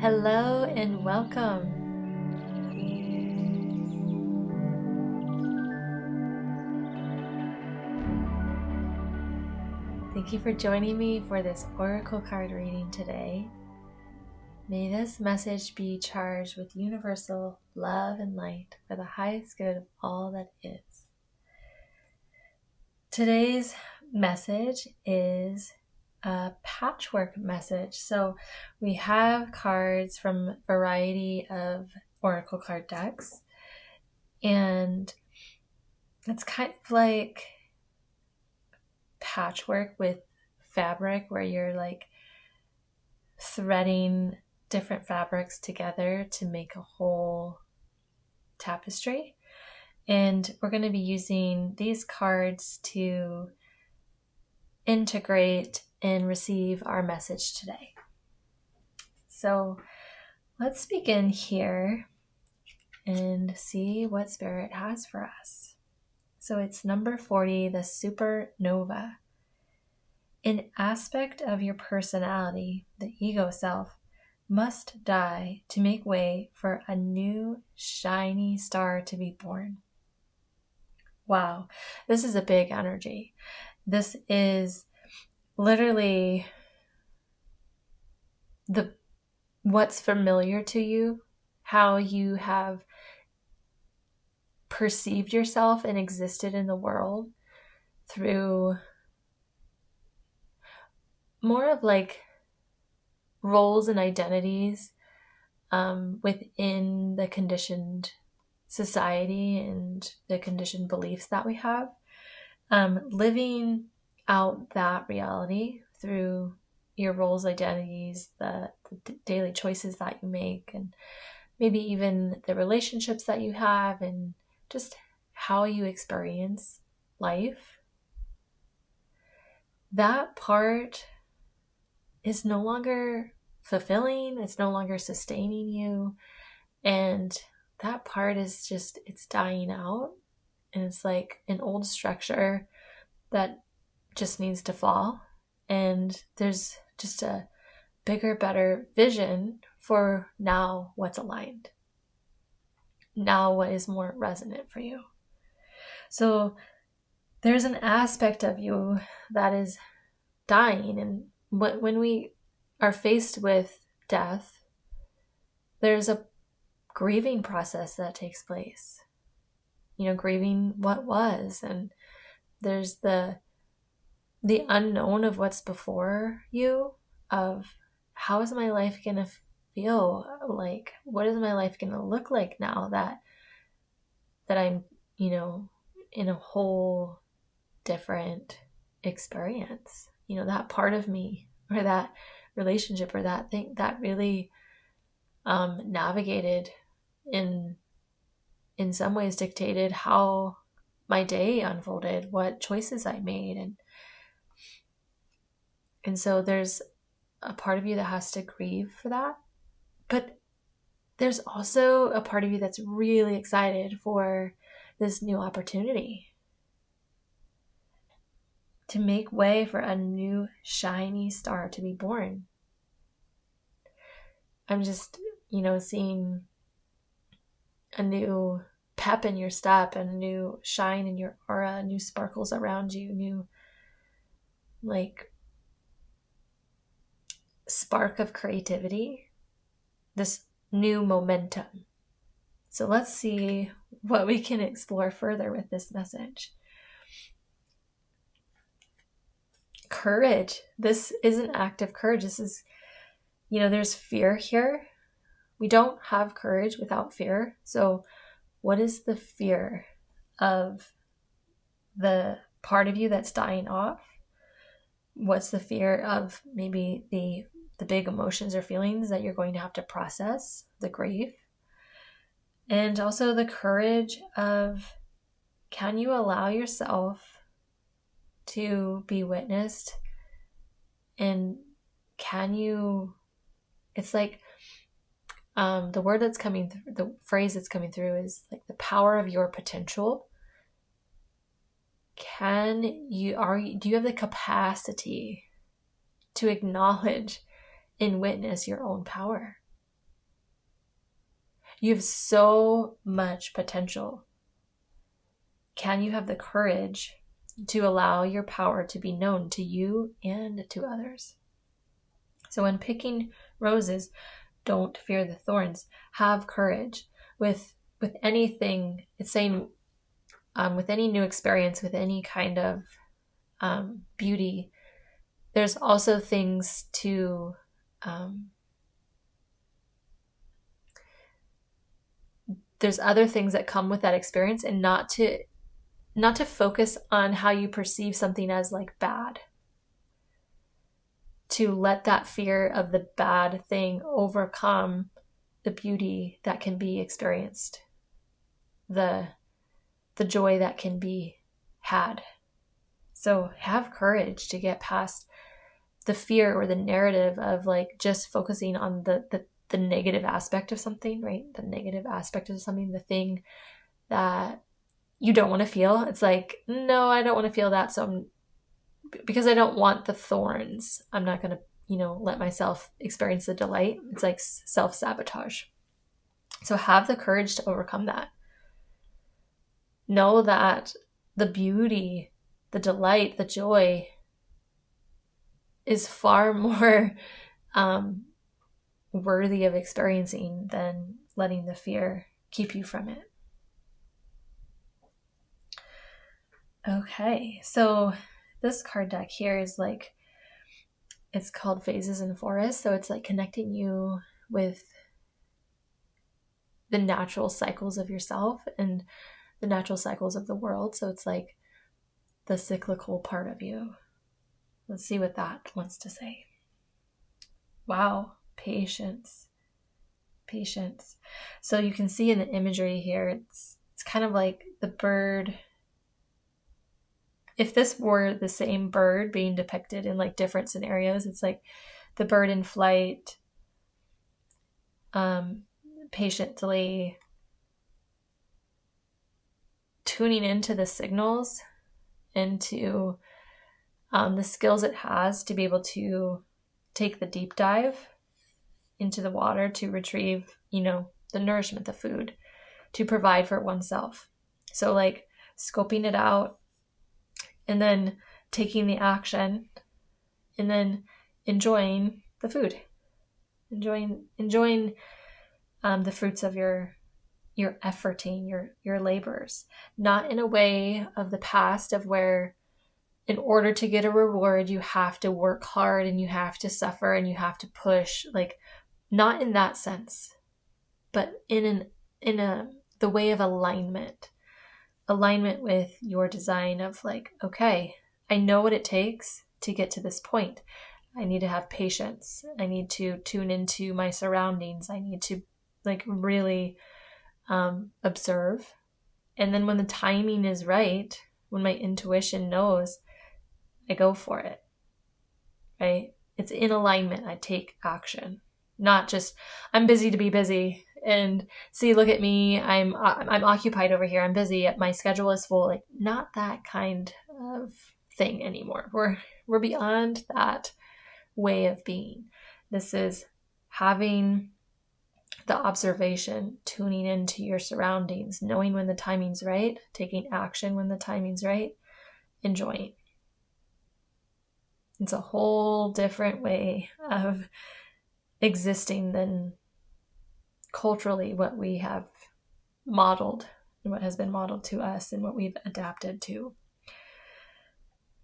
Hello and welcome. Thank you for joining me for this oracle card reading today. May this message be charged with universal love and light for the highest good of all that is. Today's message is a patchwork message. So we have cards from a variety of oracle card decks, and it's kind of like patchwork with fabric where you're like threading different fabrics together to make a whole tapestry. And we're going to be using these cards to integrate and receive our message today. So let's begin here and see what Spirit has for us. So it's number 40, the supernova. An aspect of your personality, the ego self, must die to make way for a new shiny star to be born. Wow, this is a big energy. This is literally what's familiar to you, how you have perceived yourself and existed in the world through more of like roles and identities within the conditioned society and the conditioned beliefs that we have. Living out that reality through your roles, identities, the daily choices that you make, and maybe even the relationships that you have, and just how you experience life. That part is no longer fulfilling, it's no longer sustaining you, and that part is just, it's dying out, and it's like an old structure that just needs to fall, and there's just a bigger, better vision for now what's aligned, now what is more resonant for you. So there's an aspect of you that is dying, and when we are faced with death, there's a grieving process that takes place. Grieving what was, and there's the unknown of what's before you, of how is my life going to feel like, what is my life going to look like now that I'm, in a whole different experience. That part of me, or that relationship, or that thing that really navigated in some ways dictated how my day unfolded, what choices I made, and so there's a part of you that has to grieve for that, but there's also a part of you that's really excited for this new opportunity to make way for a new shiny star to be born. I'm just, seeing a new pep in your step, and a new shine in your aura, new sparkles around you, new like spark of creativity, this new momentum. So let's see what we can explore further with this message. Courage. This is an act of courage. This is, there's fear here. We don't have courage without fear. So what is the fear of the part of you that's dying off? What's the fear of maybe the big emotions or feelings that you're going to have to process, the grief? And also the courage of, can you allow yourself to be witnessed? And can you, it's like the word that's coming through, the phrase that's coming through is like the power of your potential. Do you have the capacity to acknowledge and witness your own power? You have so much potential. Can you have the courage to allow your power to be known to you and to others? So when picking roses, don't fear the thorns. Have courage. With anything, it's saying with any new experience, with any kind of beauty, there's also things to there's other things that come with that experience, and not to focus on how you perceive something as like bad. To let that fear of the bad thing overcome the beauty that can be experienced, the joy that can be had. So have courage to get past the fear or the narrative of like just focusing on the negative aspect of something, right? The negative aspect of something, the thing that you don't want to feel. It's like, no, I don't want to feel that. So because I don't want the thorns, I'm not going to, let myself experience the delight. It's like self-sabotage. So have the courage to overcome that. Know that the beauty, the delight, the joy is far more worthy of experiencing than letting the fear keep you from it. Okay, so this card deck here is like, it's called Phases in Forest. So it's like connecting you with the natural cycles of yourself and the natural cycles of the world. So it's like the cyclical part of you. Let's see what that wants to say. Wow, patience. Patience. So you can see in the imagery here, it's kind of like the bird. If this were the same bird being depicted in like different scenarios, it's like the bird in flight, patiently tuning into the signals, into the skills it has to be able to take the deep dive into the water to retrieve, the nourishment, the food, to provide for oneself. So like scoping it out, and then taking the action, and then enjoying the food, enjoying the fruits of your efforting, your labors, not in a way of the past of where in order to get a reward, you have to work hard and you have to suffer and you have to push, like not in that sense, but in the way of alignment with your design of like, okay, I know what it takes to get to this point. I need to have patience. I need to tune into my surroundings. I need to like really observe. And then when the timing is right, when my intuition knows, I go for it, right? It's in alignment. I take action, not just I'm busy to be busy and see, look at me. I'm occupied over here. I'm busy. My schedule is full. Like not that kind of thing anymore. We're beyond that way of being. This is having the observation, tuning into your surroundings, knowing when the timing's right, taking action when the timing's right, enjoying. It's a whole different way of existing than culturally what we have modeled and what has been modeled to us and what we've adapted to.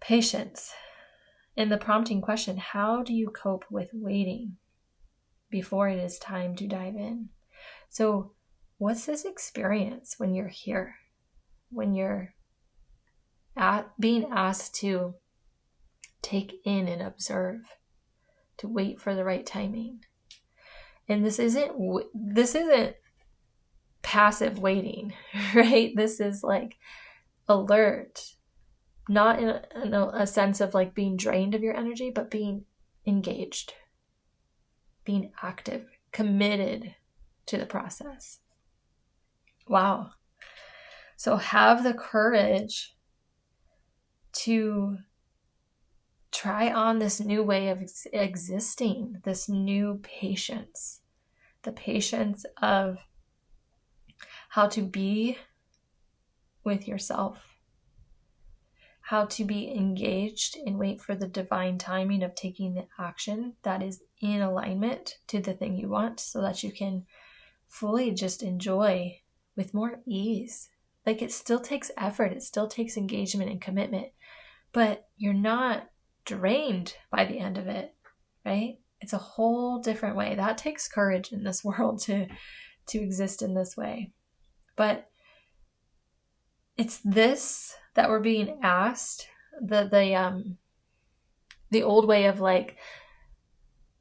Patience. In the prompting question, how do you cope with waiting before it is time to dive in? So what's this experience when you're here, when you're being asked to take in and observe, to wait for the right timing? And this isn't passive waiting, right? This is like alert, not in a sense of like being drained of your energy, but being engaged, being active, committed to the process. Wow. So have the courage to try on this new way of existing, this new patience, the patience of how to be with yourself, how to be engaged and wait for the divine timing of taking the action that is in alignment to the thing you want, so that you can fully just enjoy with more ease. Like, it still takes effort, it still takes engagement and commitment, but you're not drained by the end of it, right? It's a whole different way. That takes courage in this world to exist in this way. But it's this that we're being asked. The old way of like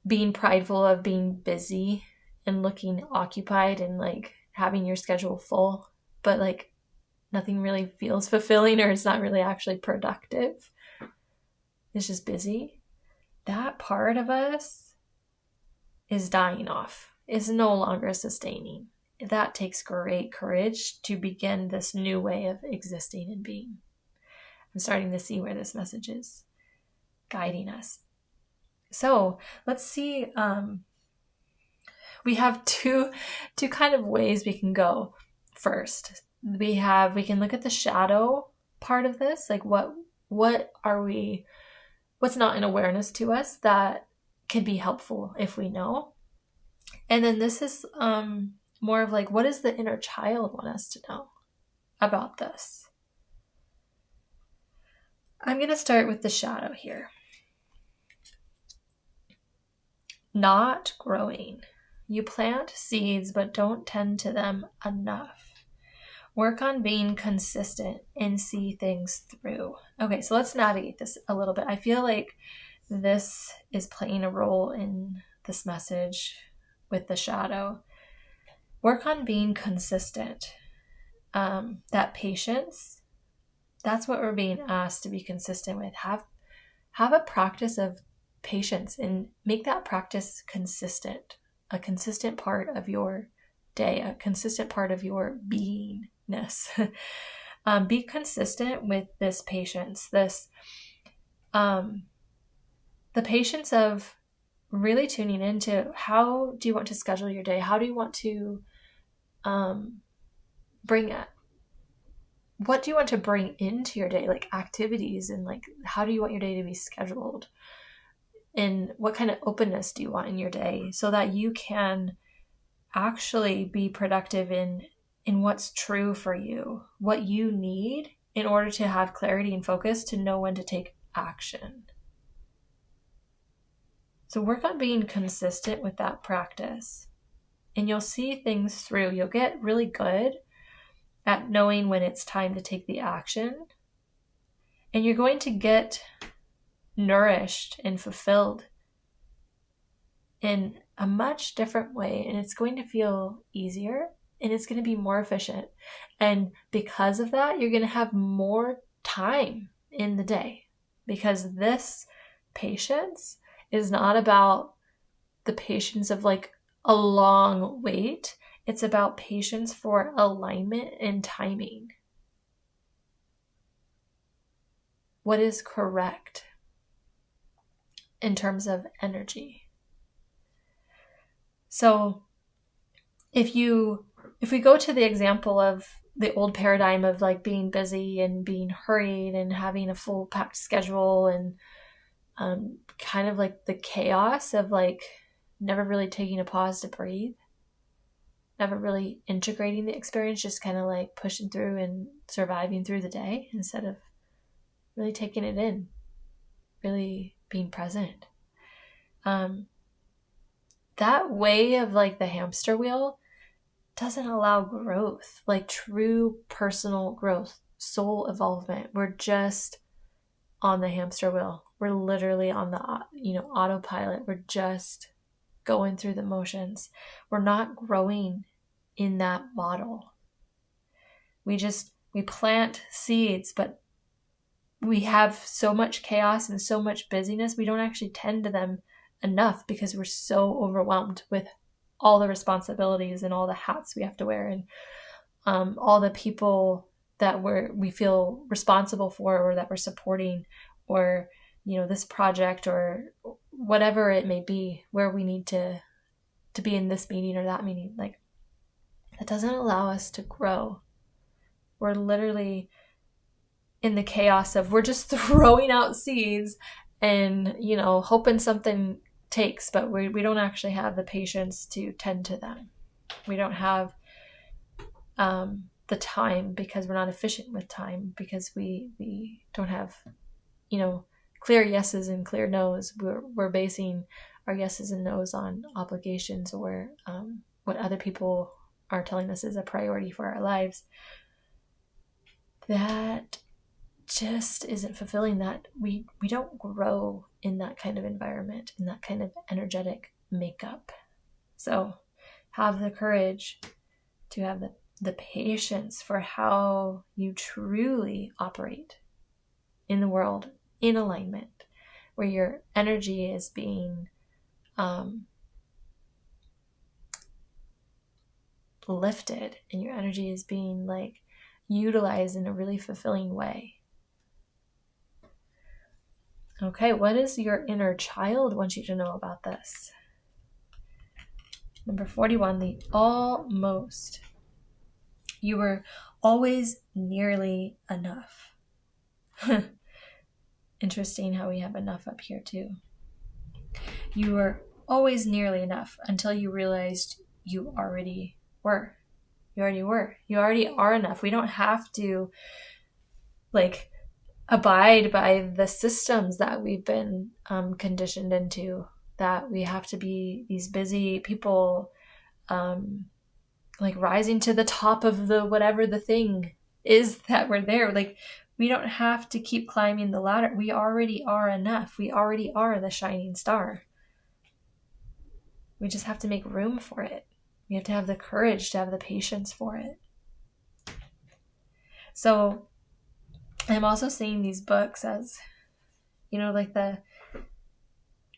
being prideful of being busy and looking occupied and like having your schedule full, but like nothing really feels fulfilling, or it's not really actually productive. It's just busy. That part of us is dying off. It's no longer sustaining. That takes great courage to begin this new way of existing and being. I'm starting to see where this message is guiding us. So let's see. We have two kind of ways we can go. First, we can look at the shadow part of this, like what are we, what's not an awareness to us that could be helpful if we know. And then this is more of like, what does the inner child want us to know about this? I'm going to start with the shadow here. Not growing. You plant seeds, but don't tend to them enough. Work on being consistent and see things through. Okay, so let's navigate this a little bit. I feel like this is playing a role in this message with the shadow. Work on being consistent. That patience, that's what we're being asked to be consistent with. Have a practice of patience and make that practice consistent, a consistent part of your day, a consistent part of your beingness. Be consistent with this patience, the patience of really tuning into how do you want to schedule your day? How do you want to bring it? What do you want to bring into your day? Like activities, and like, how do you want your day to be scheduled? And what kind of openness do you want in your day, so that you can actually be productive in what's true for you, what you need in order to have clarity and focus to know when to take action. So work on being consistent with that practice, and you'll see things through. You'll get really good at knowing when it's time to take the action, and you're going to get nourished and fulfilled in a much different way, and it's going to feel easier, and it's going to be more efficient. And because of that, you're going to have more time in the day, because this patience is not about the patience of like a long wait. It's about patience for alignment and timing. What is correct in terms of energy? So if we go to the example of the old paradigm of like being busy and being hurried and having a full packed schedule, and kind of like the chaos of like never really taking a pause to breathe, never really integrating the experience, just kind of like pushing through and surviving through the day instead of really taking it in, really being present. That way of like the hamster wheel doesn't allow growth, like true personal growth, soul involvement. We're just on the hamster wheel. We're literally on the autopilot. We're just going through the motions. We're not growing in that model. We plant seeds, but we have so much chaos and so much busyness, we don't actually tend to them enough because we're so overwhelmed with all the responsibilities and all the hats we have to wear, and all the people that we feel responsible for, or that we're supporting, or this project, or whatever it may be, where we need to be in this meeting or that meeting. Like, the doesn't allow us to grow. We're literally in the chaos of we're just throwing out seeds and, hoping something takes, but we don't actually have the patience to tend to them. We don't have the time because we're not efficient with time, because we don't have, clear yeses and clear nos. We're basing our yeses and nos on obligations or what other people are telling us is a priority for our lives. That just isn't fulfilling. That we don't grow in that kind of environment, in that kind of energetic makeup. So have the courage to have the patience for how you truly operate in the world, in alignment, where your energy is being lifted and your energy is being utilized in a really fulfilling way. Okay, what does your inner child want you to know about this? Number 41, the almost. You were always nearly enough. Interesting how we have enough up here too. You were always nearly enough until you realized you already were. You already were. You already are enough. We don't have to abide by the systems that we've been conditioned into, that we have to be these busy people, rising to the top of the whatever the thing is that we're there. We don't have to keep climbing the ladder. We already are enough. We already are the shining star. We just have to make room for it. We have to have the courage to have the patience for it. So I'm also seeing these books as, the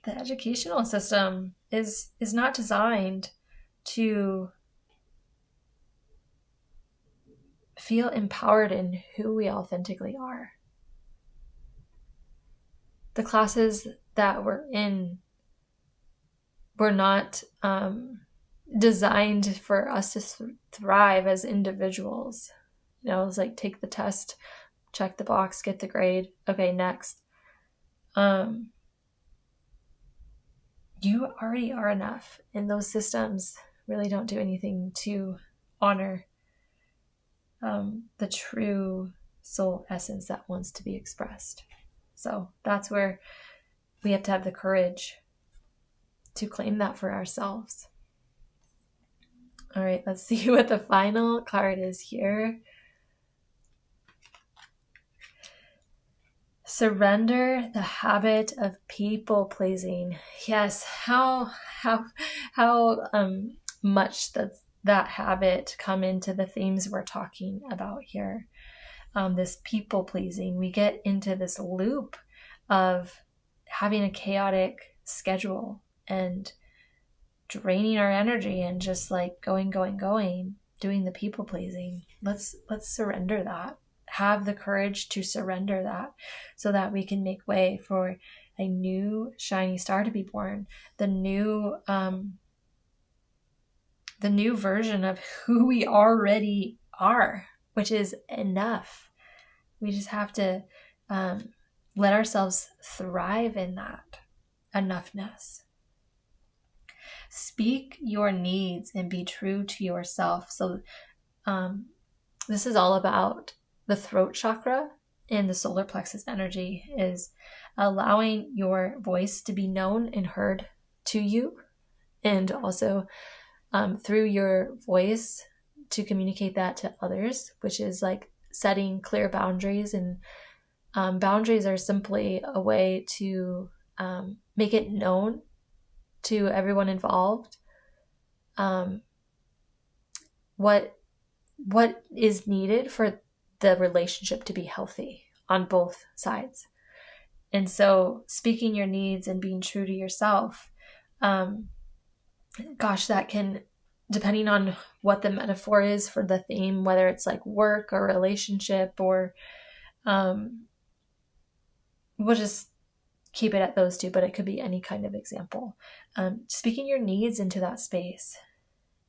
educational system is not designed to feel empowered in who we authentically are. The classes that we're in were not designed for us to thrive as individuals. It's take the test, check the box, get the grade. Okay, next. You already are enough, and those systems really don't do anything to honor the true soul essence that wants to be expressed. So that's where we have to have the courage to claim that for ourselves. All right, let's see what the final card is here. Surrender the habit of people pleasing. Yes, how much does that habit come into the themes we're talking about here? This people pleasing. We get into this loop of having a chaotic schedule and draining our energy and just going, doing the people pleasing. Let's surrender that. Have the courage to surrender that so that we can make way for a new shiny star to be born. The new version of who we already are, which is enough. We just have to let ourselves thrive in that enoughness. Speak your needs and be true to yourself. So this is all about the throat chakra and the solar plexus energy, is allowing your voice to be known and heard to you, and also through your voice to communicate that to others, which is setting clear boundaries. And boundaries are simply a way to make it known to everyone involved what is needed for the relationship to be healthy on both sides. And so speaking your needs and being true to yourself, that can, depending on what the metaphor is for the theme, whether it's work or relationship, or we'll just keep it at those two, but it could be any kind of example. Speaking your needs into that space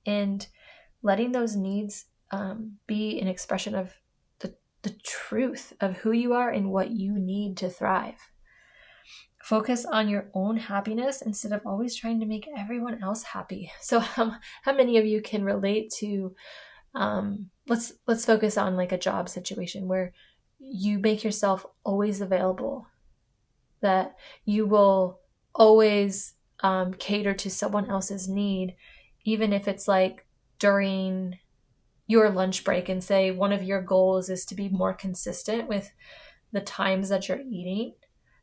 and letting those needs be an expression of the truth of who you are and what you need to thrive. Focus on your own happiness instead of always trying to make everyone else happy. So how many of you can relate to, let's focus on like a job situation where you make yourself always available, that you will always cater to someone else's need, even if it's like during your lunch break, and say one of your goals is to be more consistent with the times that you're eating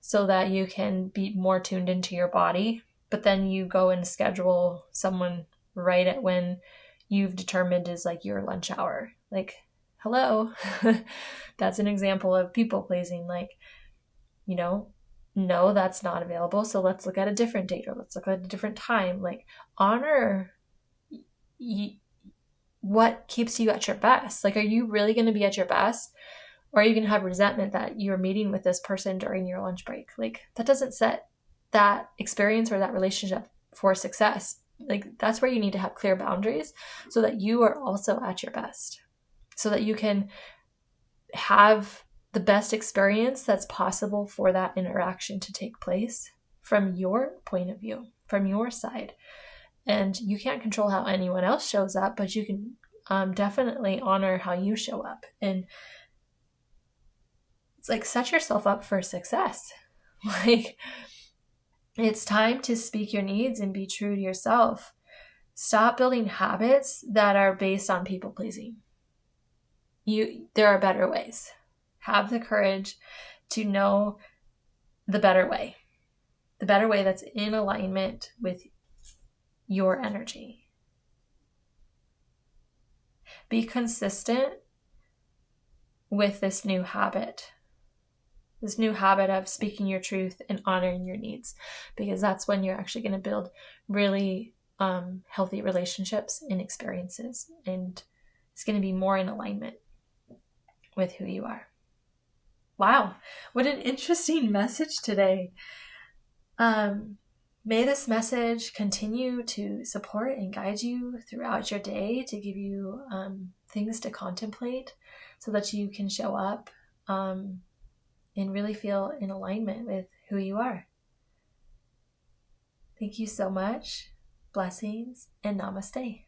so that you can be more tuned into your body, but then you go and schedule someone right at when you've determined is like your lunch hour. Like, hello. That's an example of people pleasing. Like, no, that's not available, so let's look at a different date, or let's look at a different time. Like, honor what keeps you at your best. Like, are you really going to be at your best? Or are you going to have resentment that you're meeting with this person during your lunch break? Like, that doesn't set that experience or that relationship for success. Like, that's where you need to have clear boundaries so that you are also at your best, so that you can have the best experience that's possible for that interaction to take place from your point of view, from your side. And you can't control how anyone else shows up, but you can definitely honor how you show up. And it's like, set yourself up for success. Like, it's time to speak your needs and be true to yourself. Stop building habits that are based on people pleasing. There are better ways. Have the courage to know the better way that's in alignment with your energy. Be consistent with this new habit of speaking your truth and honoring your needs, because that's when you're actually going to build really healthy relationships and experiences, and it's going to be more in alignment with who you are. Wow, what an interesting message today. May this message continue to support and guide you throughout your day, to give you things to contemplate so that you can show up and really feel in alignment with who you are. Thank you so much. Blessings and namaste.